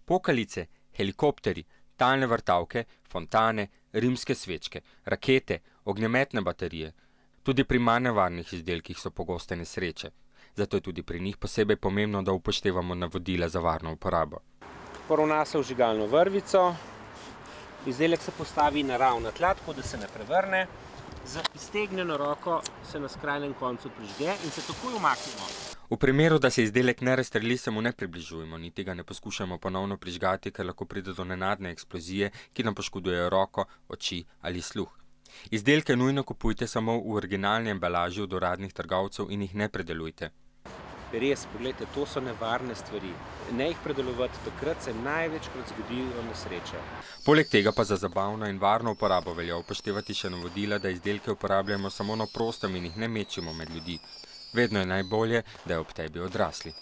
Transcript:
Pokalice, helikopteri, talne vrtavke, fontane, rimske svečke, rakete, ognjemetne baterije. Tudi pri manj nevarnih izdelkih so pogoste nesreče. Zato je tudi pri njih posebej pomembno, da upoštevamo navodila za varno uporabo. Poravna se v vžigalno vrvico, izdelek se postavi na ravna tla, tako da se ne prevrne. Z iztegnjeno roko se na skrajnem koncu prižge in se takoj umaknemo. V primeru, da se izdelek ne razstreli, se mu ne približujemo, niti ga ne poskušamo ponovno prižgati, ker lahko pride do nenadne eksplozije, ki nam poškodujejo roko, oči ali sluh. Izdelke nujno kupujte samo v originalni embalaži od uradnih trgovcev in jih ne predelujte. Res, poglejte, to so nevarne stvari. Ne jih predelovati, takrat se največkrat zgodijo nesreče. Poleg tega pa za zabavno in varno uporabo velja upoštevati še navodila, da izdelke uporabljamo samo na prostem in jih ne mečimo med ljudi. Vedno je najbolje, da je ob tebi odrasli.